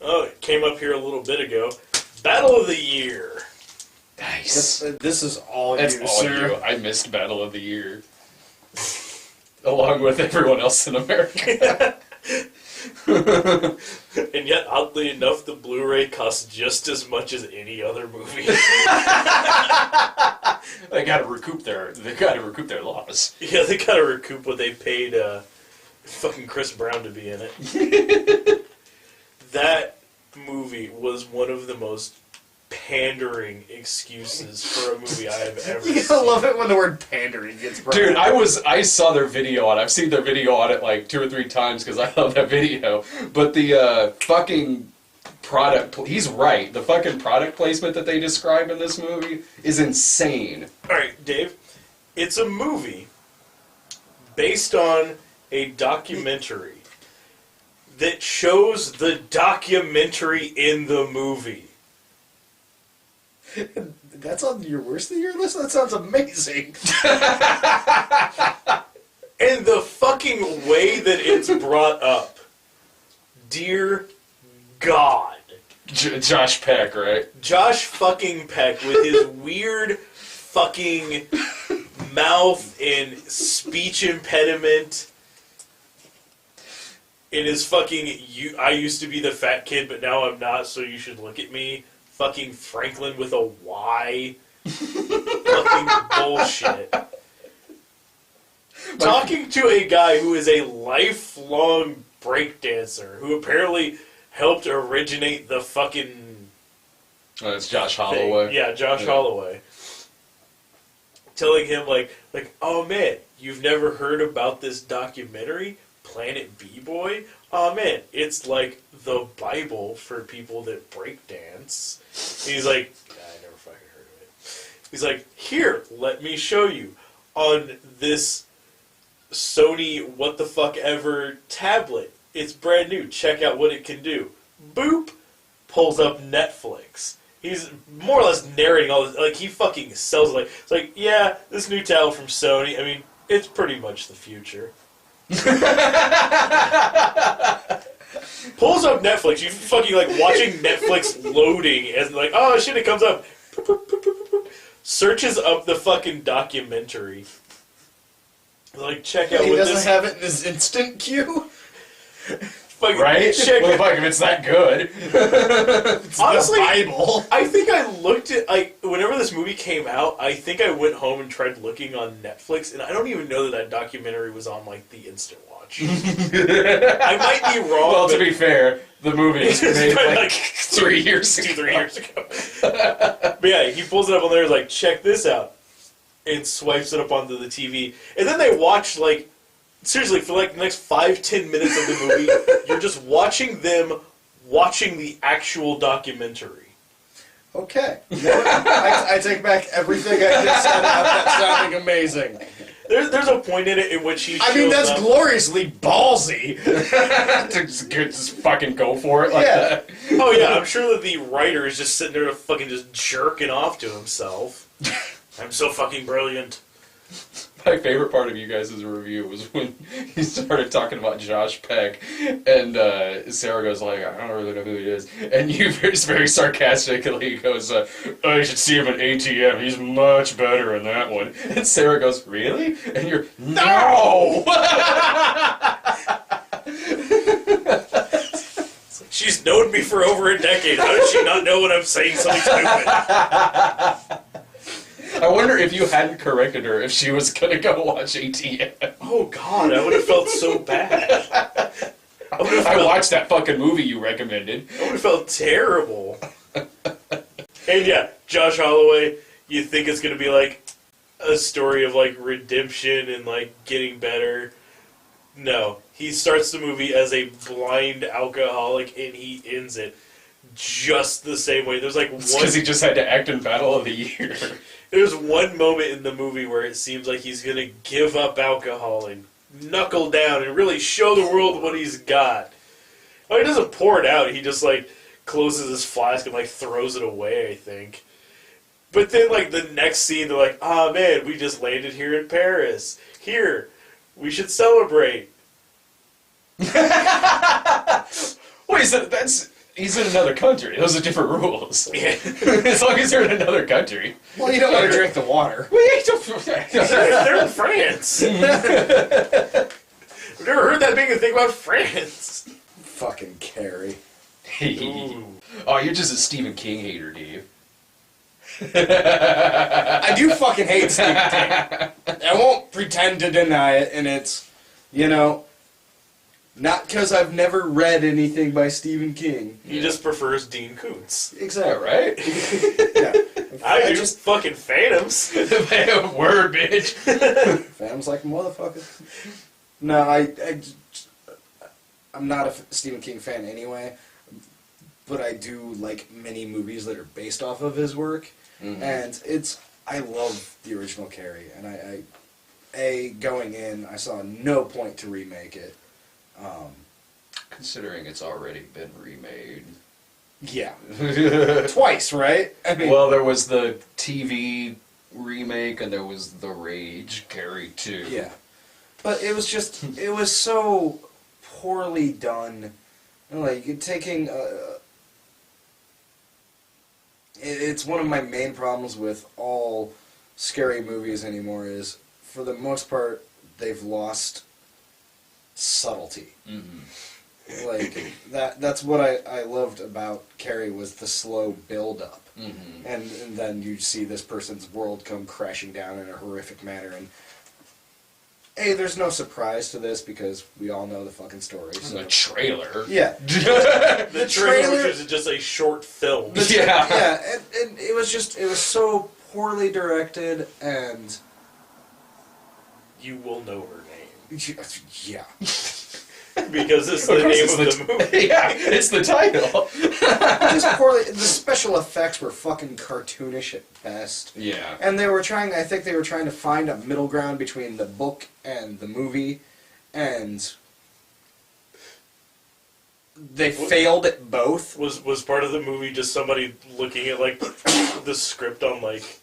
Oh, it came up here a little bit ago. Battle of the Year. Nice. This is all That's you, all sir. you. I missed Battle of the Year. Along with everyone else in America. And yet, oddly enough, the Blu-ray costs just as much as any other movie. They gotta recoup their loss. Yeah, they gotta recoup what they paid fucking Chris Brown to be in it. That movie was one of the most pandering excuses for a movie I have ever seen. You gotta love it when the word pandering gets brought Dude, up. I saw their video on it. I've seen their video on it like 2 or 3 times because I love that video. But the fucking product, he's right. The fucking product placement that they describe in this movie is insane. Alright, Dave. It's a movie based on a documentary that shows the documentary in the movie. That's on your worst of the year list? That sounds amazing. And the fucking way that it's brought up. Dear God. Josh Peck, right? Josh fucking Peck with his weird fucking mouth and speech impediment. In his fucking, I used to be the fat kid, but now I'm not, so you should look at me. Fucking Franklin with a Y. Fucking bullshit. Talking to a guy who is a lifelong breakdancer, who apparently helped originate the fucking... Oh, it's Josh Holloway. Thing. Yeah, Josh Holloway. Telling him, like, oh man, you've never heard about this documentary, Planet B-Boy? Oh man, it's like the Bible for people that break dance. And he's like, I never fucking heard of it. He's like, here, let me show you. On this Sony what the fuck ever tablet. It's brand new. Check out what it can do. Boop. Pulls up Netflix. He's more or less narrating all this. Like, he fucking sells it. Like, it's like, yeah, this new tablet from Sony, I mean, it's pretty much the future. Pulls up Netflix. You fucking like watching Netflix loading and like, oh shit, it comes up. Searches up the fucking documentary. Like, check out He what doesn't this... have it in his instant queue? Fucking Right? check Well, it. fuck, if it's that good. It's Honestly, the Bible. I think I looked at, whenever this movie came out, I think I went home and tried looking on Netflix, and I don't even know that documentary was on, like, the Instant Watch. I might be wrong. Well, to be fair, the movie was made But, like 3 years ago. 3 years ago. But yeah, he pulls it up on there, like, check this out, and swipes it up onto the TV. And then they watch, like, seriously, for like the next 5-10 minutes of the movie, you're just watching them watching the actual documentary. Okay. I take back everything I just said about that sounding amazing. There's a point in it in which he shows I mean, that's up. gloriously ballsy. just fucking go for it like Yeah. that. Oh yeah, I'm sure that the writer is just sitting there fucking just jerking off to himself. I'm so fucking brilliant. My favorite part of you guys' review was when he started talking about Josh Peck, and Sarah goes like, I don't really know who he is, and you very sarcastically goes, oh, you should see him at ATM, he's much better in that one. And Sarah goes, really? And you're, no! She's known me for over a decade. How does she not know when I'm saying something stupid? I wonder if you hadn't corrected her, if she was gonna go watch ATM. Oh god, I would have felt so bad. I watched that fucking movie you recommended. I would have felt terrible. And yeah, Josh Holloway, you think it's going to be like a story of like redemption and like getting better. No. He starts the movie as a blind alcoholic and he ends it just the same way. There's like one... Because he just had to act in Battle of the Year. There's one moment in the movie where it seems like he's going to give up alcohol and knuckle down and really show the world what he's got. Oh, he doesn't pour it out. He just, like, closes his flask and, like, throws it away, I think. But then, like, the next scene, they're like, ah, man, we just landed here in Paris. Here, we should celebrate. Wait, so that's... He's in another country. Those are different rules. Yeah. As long as you're in another country. Well, you don't want to drink the water. They're in France. I've never heard that being a thing about France. Fucking Carrie. Ooh. Oh, you're just a Stephen King hater, Dave. I do fucking hate Stephen King. I won't pretend to deny it, and it's, you know, not because I've never read anything by Stephen King. He just prefers Dean Koontz. Exactly. Right? Yeah. I do just fucking Phantoms. Word, bitch. Phantom's like a motherfucker. No, I'm not a Stephen King fan anyway, but I do like many movies that are based off of his work, and I love the original Carrie, and going in, I saw no point to remake it. Considering it's already been remade. Yeah. Twice, right? I mean, Well, there was the TV remake, and there was The Rage, Carrie 2. yeah. But it was so poorly done. Like, taking... it's one of my main problems with all scary movies anymore is, for the most part, they've lost subtlety. Mm-hmm. Like, that's what I loved about Carrie, was the slow build-up. Mm-hmm. And then you see this person's world come crashing down in a horrific manner, and there's no surprise to this because we all know the fucking story. So. The trailer. Yeah. The trailer, which is just a short film. Yeah, and it was so poorly directed, and... You will know her name. Yeah. Because it's the name of the movie. Yeah, it's the title. Just poorly... The special effects were fucking cartoonish at best. Yeah. And I think they were trying to find a middle ground between the book and the movie, and they failed at both. Was part of the movie just somebody looking at, like, the script on, like,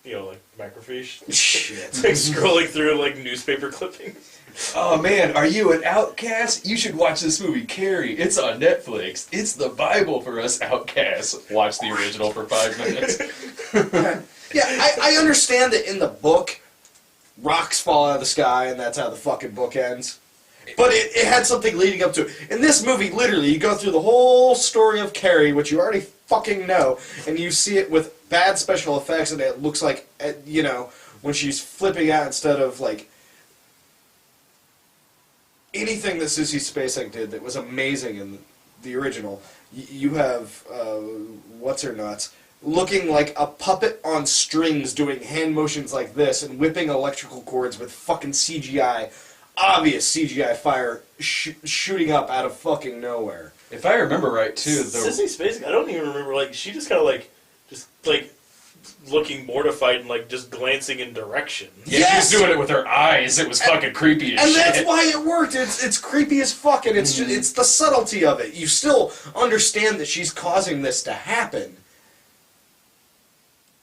you know, like, microfiche? Shit. Like, scrolling through, like, newspaper clippings? Oh man, are you an outcast? You should watch this movie, Carrie. It's on Netflix. It's the Bible for us outcasts. Watch the original for 5 minutes. Yeah, I understand that in the book, rocks fall out of the sky, and that's how the fucking book ends. But it had something leading up to it. In this movie, literally, you go through the whole story of Carrie, which you already fucking know, and you see it with bad special effects, and it looks like, you know, when she's flipping out instead of, like, anything that Sissy Spacek did that was amazing in the original. You have, what's-her-nuts, looking like a puppet on strings doing hand motions like this and whipping electrical cords with fucking CGI, obvious CGI fire shooting up out of fucking nowhere. If I remember right, too, Sissy Spacek, I don't even remember, like, she just kind of, like, looking mortified and, like, just glancing in direction. yeah, Yes! she was doing it with her eyes. It was fucking creepy as And shit. that's why it worked. It's creepy as fuck, and it's the subtlety of it. You still understand that she's causing this to happen,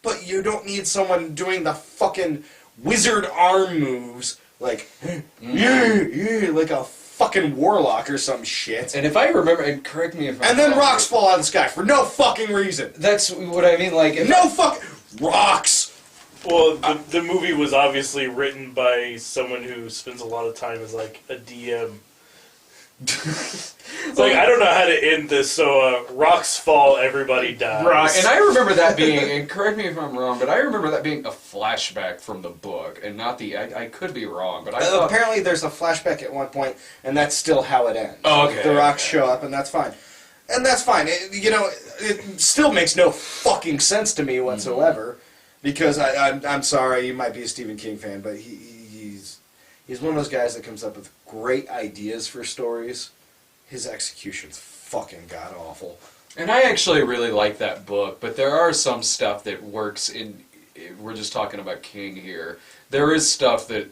but you don't need someone doing the fucking wizard arm moves like like a fucking warlock or some shit. And if I remember, and correct me if I'm And then wrong, rocks fall out of the sky for no fucking reason. That's what I mean. Like, No fuck rocks. Well, the movie was obviously written by someone who spends a lot of time as, like, a DM. It's like, I don't know how to end this, so rocks fall, everybody dies. Right, and I remember that being, and correct me if I'm wrong, but I remember that being a flashback from the book, and not the, I could be wrong, but I thought... Apparently there's a flashback at one point, and that's still how it ends. Oh, okay. The rocks show up, and that's fine. And that's fine. It still makes no fucking sense to me whatsoever, because I'm sorry, you might be a Stephen King fan, but he's one of those guys that comes up with great ideas for stories. His execution's fucking god-awful. And I actually really like that book, but there are some stuff that works in... We're just talking about King here. There is stuff that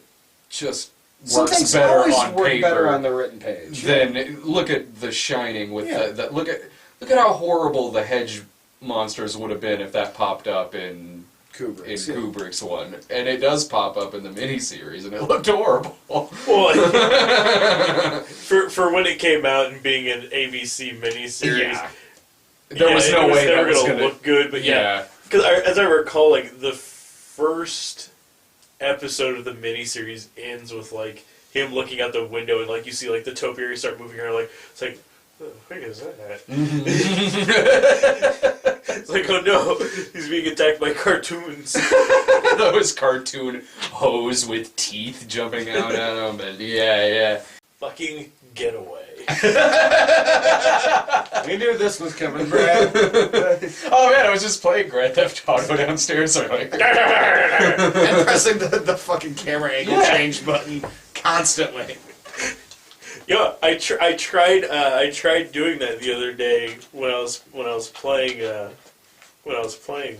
just works better on paper better on the written page. than... Look at The Shining with Yeah. the... Look at how horrible the hedge monsters would have been if that popped up in Kubrick's one, and it does pop up in the miniseries, and it looked horrible. Well, for when it came out and being an ABC miniseries, there was no way they that were was gonna look good. But because as I recall, like the first episode of the miniseries ends with like him looking out the window, and like you see like the topiary start moving around. Like it's like, oh, what is that? It's like, oh no, he's being attacked by cartoons. Those cartoon hoes with teeth jumping out at him, and yeah. Fucking getaway. We knew this was coming, Brad. Oh man, I was just playing Grand Theft Auto downstairs, so I'm like, and pressing the fucking camera angle change button constantly. Yeah, I tried doing that the other day when I was playing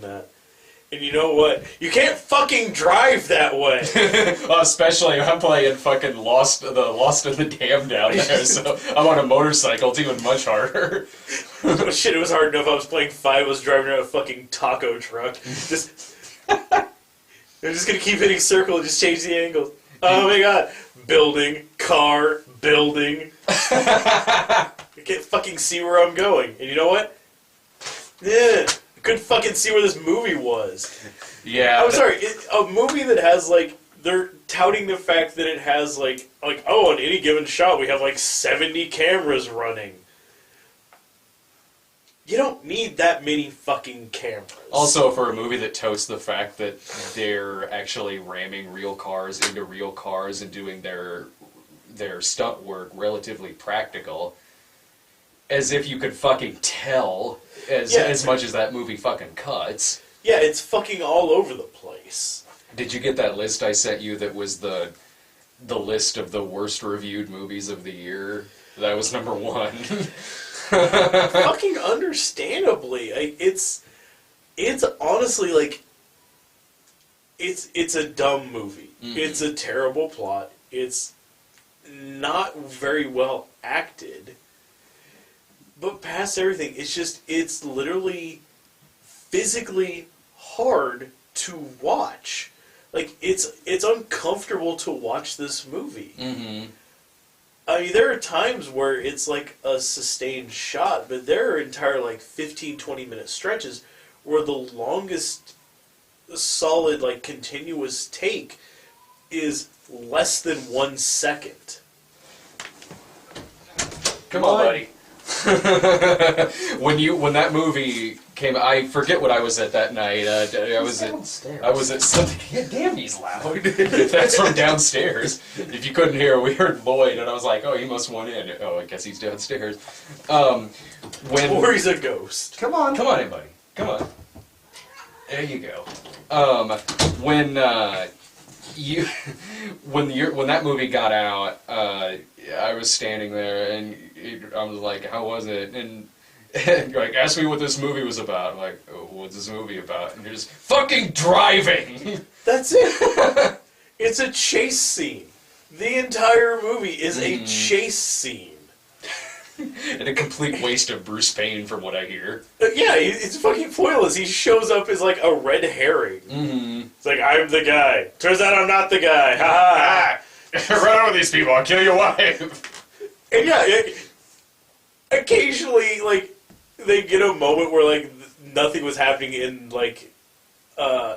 that. And you know what? You can't fucking drive that way. well, especially I'm playing fucking the Lost and the Damned down there, so I'm on a motorcycle. It's even much harder. Oh, shit, it was hard enough. I was playing 5. I was driving around a fucking taco truck. I'm just gonna keep hitting circle and just change the angle. Oh my god. Building, car, building. I can't fucking see where I'm going. And you know what? Yeah. Couldn't fucking see where this movie was. Yeah. I'm sorry, a movie that has, like, they're touting the fact that it has, like, oh, on any given shot we have, like, 70 cameras running. You don't need that many fucking cameras. Also, for a movie that totes the fact that they're actually ramming real cars into real cars and doing their stunt work relatively practical, as if you could fucking tell as much as that movie fucking cuts. Yeah, it's fucking all over the place. Did you get that list I sent you that was the list of the worst reviewed movies of the year? That was number 1. Fucking understandably. It's honestly, like, it's a dumb movie. Mm-hmm. It's a terrible plot. It's not very well acted. But past everything, it's literally physically hard to watch. Like, it's uncomfortable to watch this movie. Mm-hmm. I mean, there are times where it's like a sustained shot, but there are entire, like, 15, 20-minute stretches where the longest solid, like, continuous take is less than 1 second. Come on, buddy. when that movie came, I forget what I was at that night. I was at something. Yeah, damn, he's loud. That's from downstairs. If you couldn't hear, we heard Lloyd, and I was like, oh, he must want in. Oh, I guess he's downstairs. Or he's a ghost. Come on, in, buddy. Come on. There you go. When that movie got out, I was standing there and I was like, "How was it?" And you're like, "Ask me what this movie was about." I'm like, "Oh, what's this movie about?" And you're just fucking driving. That's it. It's a chase scene. The entire movie is a chase scene. And a complete waste of Bruce Payne, from what I hear. Yeah, it's fucking pointless. He shows up as like a red herring. Mm-hmm. It's like, I'm the guy. Turns out I'm not the guy. Ha ha. Run over these people. I'll kill your wife. And yeah, occasionally, like, they get a moment where like nothing was happening in like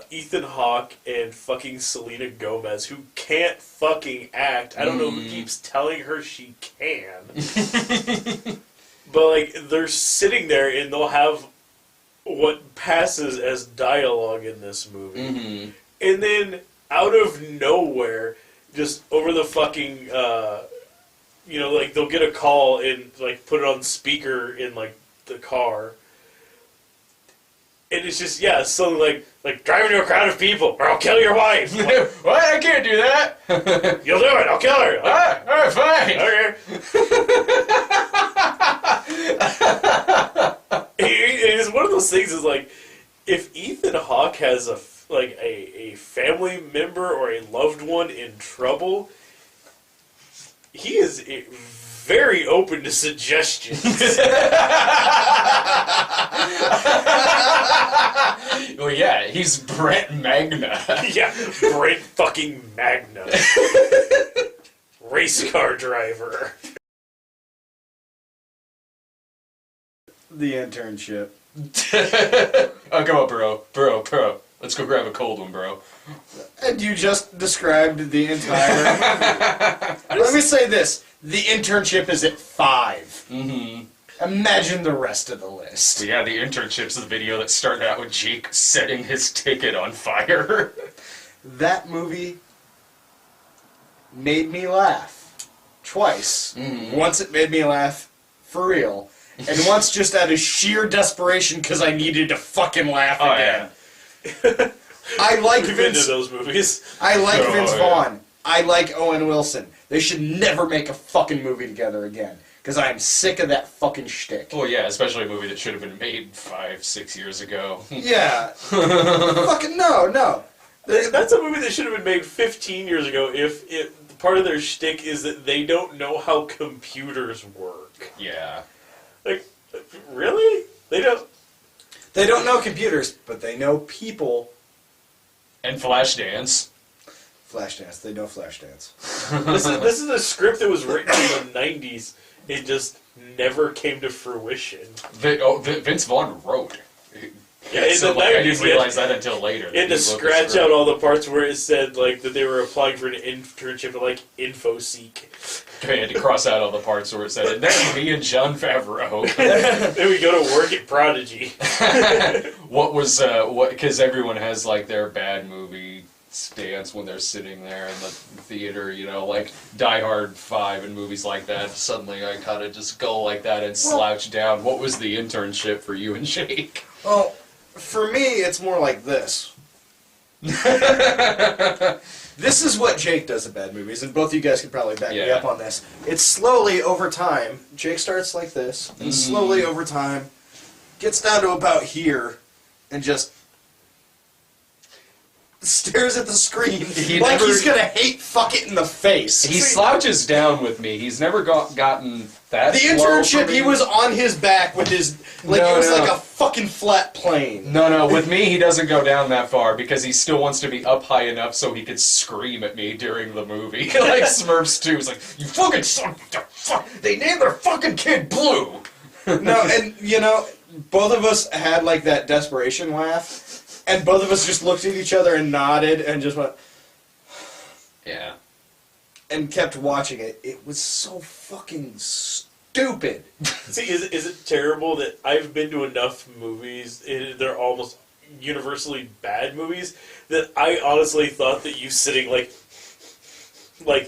Ethan Hawke and fucking Selena Gomez, who can't fucking act. I don't know who keeps telling her she can. But, like, they're sitting there and they'll have what passes as dialogue in this movie. Mm-hmm. And then, out of nowhere, just over the fucking, like, they'll get a call and, like, put it on speaker in, like, the car. And it's just, something like drive into a crowd of people, or I'll kill your wife. Like, what? I can't do that. You'll do it. I'll kill her. Like, alright, fine. Okay. It's one of those things. Is like, if Ethan Hawke has a family member or a loved one in trouble, he is very open to suggestions. Well, yeah, he's Brent Magna. Yeah, Brent fucking Magna. Race car driver. The Internship. Oh, come on, bro. Let's go grab a cold one, bro. And you just described the entire... Let me say this. The Internship is at 5. Mm-hmm. Imagine the rest of the list. So yeah, the Internship's the video that started out with Jake setting his ticket on fire. That movie made me laugh. Twice. Mm-hmm. Once it made me laugh for real. And once just out of sheer desperation because I needed to fucking laugh again. Yeah. I like We've been to Vince. those movies. I like Oh, Vince yeah. Vaughn. I like Owen Wilson. They should never make a fucking movie together again. Because I'm sick of that fucking shtick. Well, yeah, especially a movie that should have been made 5-6 years ago. Yeah. Fucking no. That's a movie that should have been made 15 years ago if part of their shtick is that they don't know how computers work. Yeah. Like, really? They don't... They don't know computers, but they know people. And Flashdance. Flashdance. They know Flashdance. This is a script that was written in the 90s. It just never came to fruition. Vince Vaughn wrote. Yeah, in So the like, I 90s, didn't realize that until later. He had to scratch out all the parts where it said like that they were applying for an internship at like InfoSeek. They had to cross out all the parts where it said, and then me and Jon Favreau. Then we go to work at Prodigy. Because everyone has like their bad movie stance when they're sitting there in the theater, you know, like Die Hard 5 and movies like that. Suddenly I kind of just go like that and slouch down. What was the Internship for you and Jake? Well, for me, it's more like this. This is what Jake does in bad movies, and both of you guys can probably back me up on this. It's slowly over time. Jake starts like this, and slowly over time gets down to about here, and just stares at the screen like he's gonna hate fuck it in the face. He slouches down with me. He's never gotten that. The slow for Internship, me. he was on his back with his like No, it was no. like a fucking flat plane. No, with me he doesn't go down that far because he still wants to be up high enough so he could scream at me during the movie. Like Smurfs 2. It's like, you fucking son of a fuck, they named their fucking kid Blue! No, and you know, both of us had like that desperation laugh, and both of us just looked at each other and nodded and just went, Yeah. and kept watching it. It was so fucking stupid. See, is it terrible that I've been to enough movies, they're almost universally bad movies, that I honestly thought that you sitting like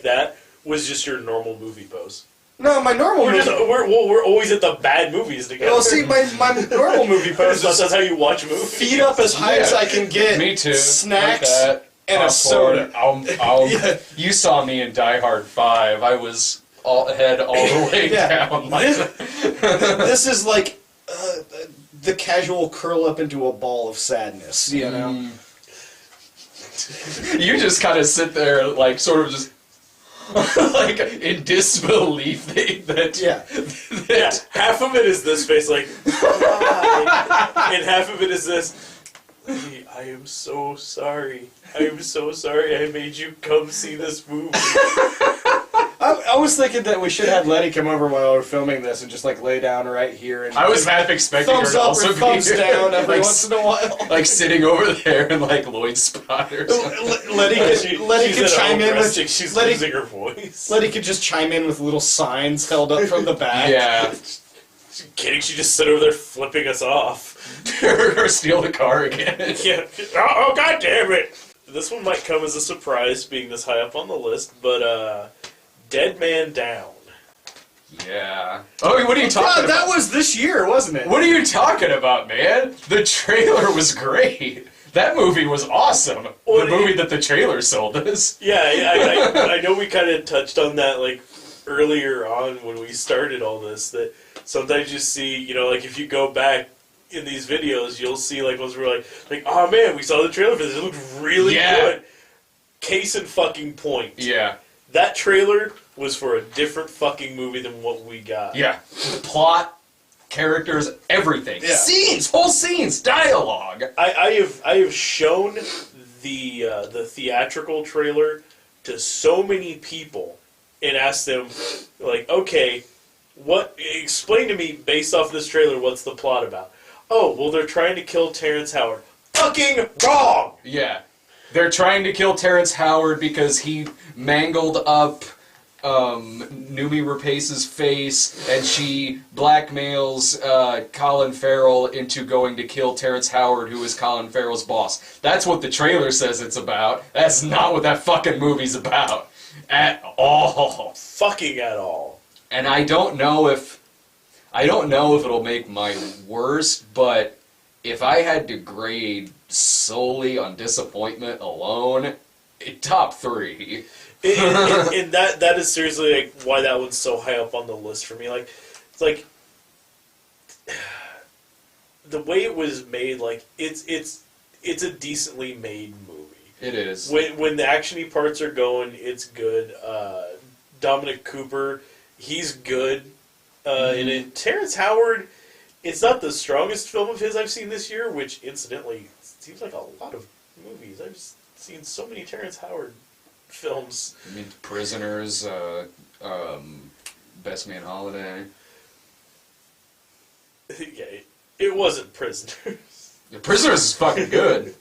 that was just your normal movie pose. No, my normal movie. We're always at the bad movies together. Well, see, my normal movie pose that's is how you watch movies. feet up as high as I can get. Me too. Snacks like that. and a soda. Yeah. You saw me in Die Hard 5. I was head all the way Yeah. down. Like This is like the casual curl up into a ball of sadness, you know? You just kind of sit there, like, sort of just, like, in disbelief that Yeah, half of it is this face, like, why? And half of it is this, hey, I am so sorry. I am so sorry I made you come see this movie. I was thinking that we should have Letty come over while we're filming this and just like lay down right here and I was half expecting her thumbs to up also or thumbs be down every like, once in a while. like sitting over there in like Lloyd's spot or something. Letty could She's at chime home in with resting. She's Letty, losing her voice. Letty could just chime in with little signs held up from the back. Yeah. She's kidding, she just sit over there flipping us off. Or steal the car again. Yeah. Oh, god damn it! This one might come as a surprise, being this high up on the list, but Dead Man Down. Yeah. Oh, what are you talking God, about? that was this year, wasn't it? What are you talking about, man? The trailer was great. That movie was awesome. Well, the movie that the trailer sold us. Yeah, I know we kind of touched on that like earlier on when we started all this, that sometimes you see, you know, like if you go back in these videos, you'll see like ones where like, oh man, we saw the trailer for this, it looked really good. Case in fucking point. Yeah. That trailer was for a different fucking movie than what we got. Yeah. The plot, characters, everything. Yeah. Scenes, whole scenes, dialogue. I have shown the theatrical trailer to so many people and asked them, like, okay, explain to me based off this trailer what's the plot about. Oh, well, they're trying to kill Terrence Howard. Fucking wrong! Yeah. They're trying to kill Terrence Howard because he mangled up Noomi Rapace's face, and she blackmails Colin Farrell into going to kill Terrence Howard, who is Colin Farrell's boss. That's what the trailer says it's about. That's not what that fucking movie's about. At all. Fucking at all. And I don't know if it'll make mine worse, but if I had to grade solely on disappointment alone, top 3. And that is seriously like why that one's so high up on the list for me. Like, it's like the way it was made. Like, it's a decently made movie. It is. When the actiony parts are going, it's good. Dominic Cooper, he's good. And then Terrence Howard, it's not the strongest film of his I've seen this year, which incidentally seems like a lot of movies. I've just seen so many Terrence Howard films. I mean, Prisoners, Best Man Holiday. Yeah, it wasn't Prisoners. The Prisoners is fucking good.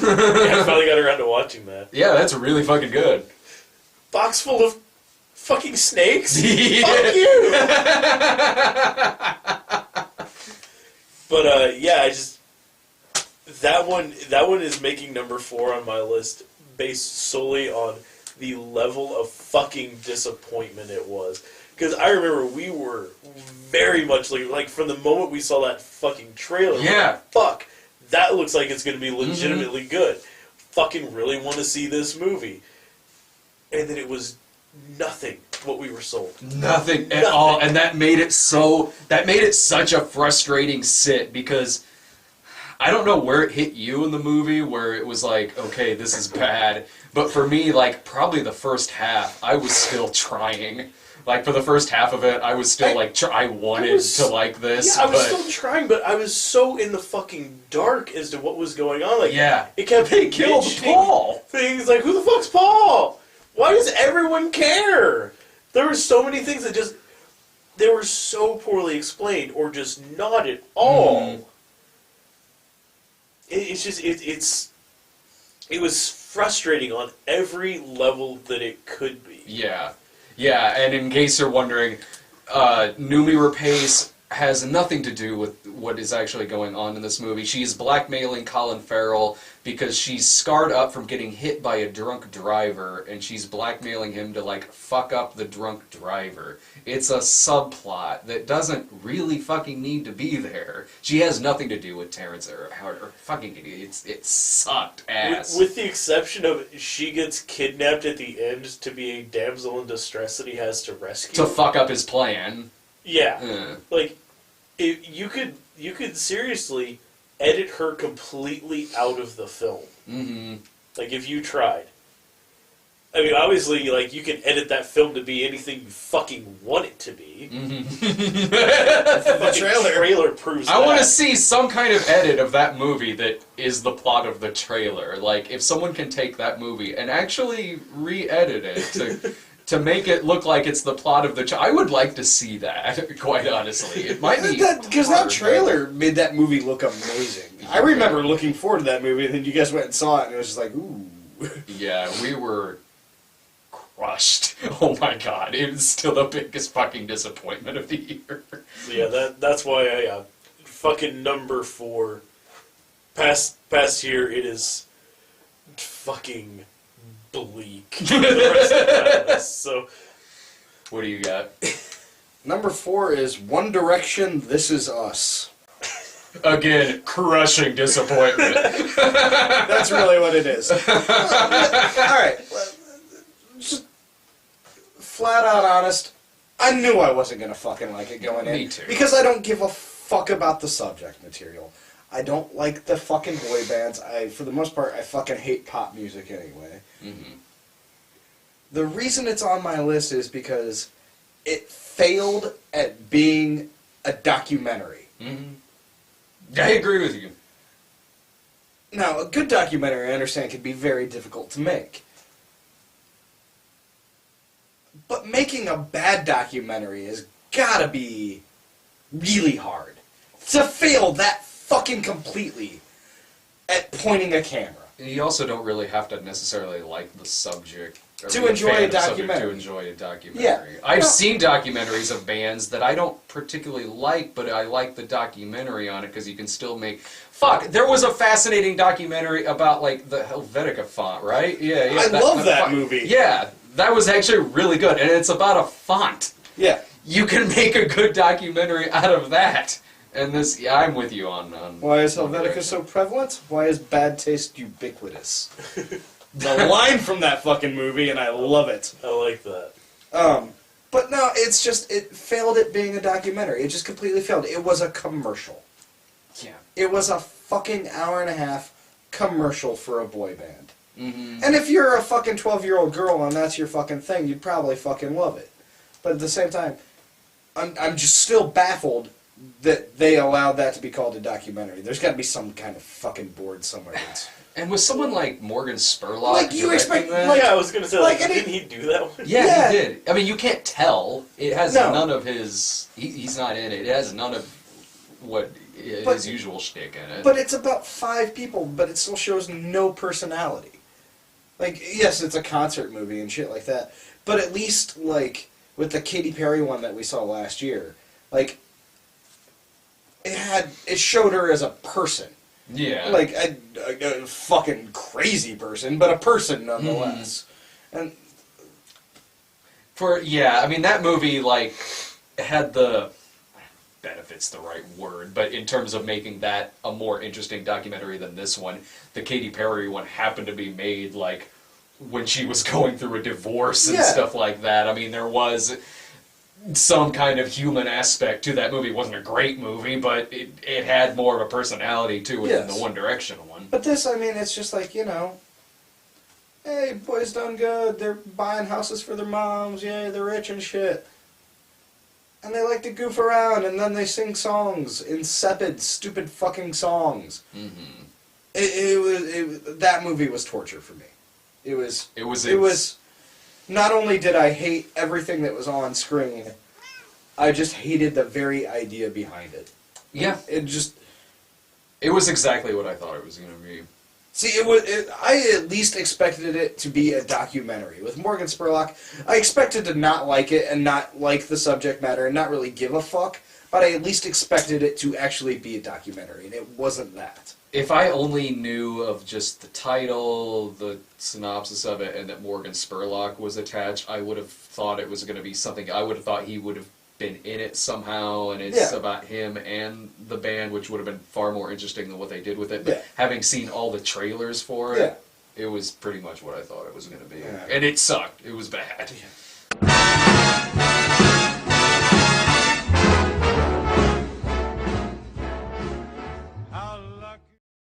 Yeah, I finally got around to watching that. Yeah, that's really fucking good. Box full of fucking snakes? Yeah. Fuck you! But, yeah, that one is making number 4 on my list based solely on the level of fucking disappointment it was. Because I remember we were very much like from the moment we saw that fucking trailer, Yeah. like, fuck, that looks like it's going to be legitimately good. Fucking really want to see this movie. And then it was nothing what we were sold. Nothing at all, and that made it such a frustrating sit, because I don't know where it hit you in the movie, where it was like, okay, this is bad, but for me, like, probably the first half, I was still trying. Like, for the first half of it, I was still I wanted to like this. Yeah, I was still trying, but I was so in the fucking dark as to what was going on. Like, yeah, it kept they killed Paul. Things like, who the fuck's Paul? Why does everyone care? There were so many things that they were so poorly explained, or just not at all. It was frustrating on every level that it could be. Yeah. Yeah, and in case you're wondering, Noomi Rapace has nothing to do with what is actually going on in this movie. She's blackmailing Colin Farrell because she's scarred up from getting hit by a drunk driver, and she's blackmailing him to, like, fuck up the drunk driver. It's a subplot that doesn't really fucking need to be there. She has nothing to do with Terrence Howard, or fucking idiot. It sucked ass. With the exception of she gets kidnapped at the end to be a damsel in distress that he has to rescue. To fuck up his plan. Yeah. Like, you could seriously edit her completely out of the film. Mm-hmm. Like, if you tried. I mean, obviously, like, you can edit that film to be anything you fucking want it to be. Mm-hmm. The trailer proves that. I want to see some kind of edit of that movie that is the plot of the trailer. Like, if someone can take that movie and actually re-edit it to make it look like it's the plot of the... I would like to see that, quite honestly. It might be because that trailer made that movie look amazing. I remember looking forward to that movie, and then you guys went and saw it, and it was just like, ooh. Yeah, we were crushed. Oh my god, it was still the biggest fucking disappointment of the year. So yeah, that's why I fucking number 4. Past here, it is fucking bleak. The rest of the list. So, what do you got? Number 4 is One Direction, This Is Us. Again, crushing disappointment. That's really what it is. Alright, just flat out honest, I knew I wasn't going to fucking like it going in. Me too. Because I don't give a fuck about the subject material. I don't like the fucking boy bands. For the most part, I fucking hate pop music anyway. Mm-hmm. The reason it's on my list is because it failed at being a documentary. Mm-hmm. I agree with you. Now, a good documentary, I understand, can be very difficult to make. But making a bad documentary has gotta be really hard. To fail that fucking completely at pointing a camera. You also don't really have to necessarily like the subject or To be enjoy fan a of the subject documentary. To enjoy a documentary. Yeah. I've No. seen documentaries of bands that I don't particularly like, but I like the documentary on it because you can still make... Fuck, there was a fascinating documentary about, like, the Helvetica font, right? Yeah. I love that font. movie. Yeah, that was actually really good, and it's about a font. Yeah. You can make a good documentary out of that. And this, yeah, I'm with you on Why is One Helvetica Direction. so prevalent? Why is bad taste ubiquitous? The line from that fucking movie, and I love it. I like that. But no, it's just, it failed at being a documentary. It just completely failed. It was a commercial. Yeah. It was a fucking hour-and-a-half commercial for a boy band. Mm-hmm. And if you're a fucking 12-year-old girl and that's your fucking thing, you'd probably fucking love it. But at the same time, I'm just still baffled that they allowed that to be called a documentary. There's got to be some kind of fucking board somewhere. And with someone like Morgan Spurlock, Like, you directing expect- that, like- Yeah, I was gonna say, like like, any- didn't he do that one? yeah, Yeah. he did. I mean, you can't tell. It has No. none of his. He's not in it. It has none of what But- his usual shtick in it. But it's about 5 people, but it still shows no personality. Like, yes, it's a concert movie and shit like that, but at least, like, with the Katy Perry one that we saw last year, like, it showed her as a person. yeah, Like, a fucking crazy person, but a person nonetheless. And, I mean that movie like had the benefits the right word, but in terms of making that a more interesting documentary than this one, the Katy Perry one happened to be made like when she was going through a divorce and Yeah. stuff like that. I mean, there was some kind of human aspect to that movie. It wasn't a great movie, but it had more of a personality to it than Yes. the One Direction one. but this, I mean, it's just like, you know, hey, boys done good, they're buying houses for their moms, yay, they're rich and shit. And they like to goof around, and then they sing songs, insipid, stupid fucking songs. Mm-hmm. That movie was torture for me. It was, It not only did I hate everything that was on screen, I just hated the very idea behind it. Yeah. It just, It was exactly what I thought it was going to be. see, I at least expected it to be a documentary. With Morgan Spurlock, I expected to not like it and not like the subject matter and not really give a fuck, but I at least expected it to actually be a documentary, and it wasn't that. If I only knew of just the title, the synopsis of it, and that Morgan Spurlock was attached, I would have thought it was going to be something. I would have thought he would have been in it somehow, and it's Yeah. about him and the band, which would have been far more interesting than what they did with it. But Yeah. having seen all the trailers for it, Yeah. it was pretty much what I thought it was going to be. Yeah. And it sucked. It was bad.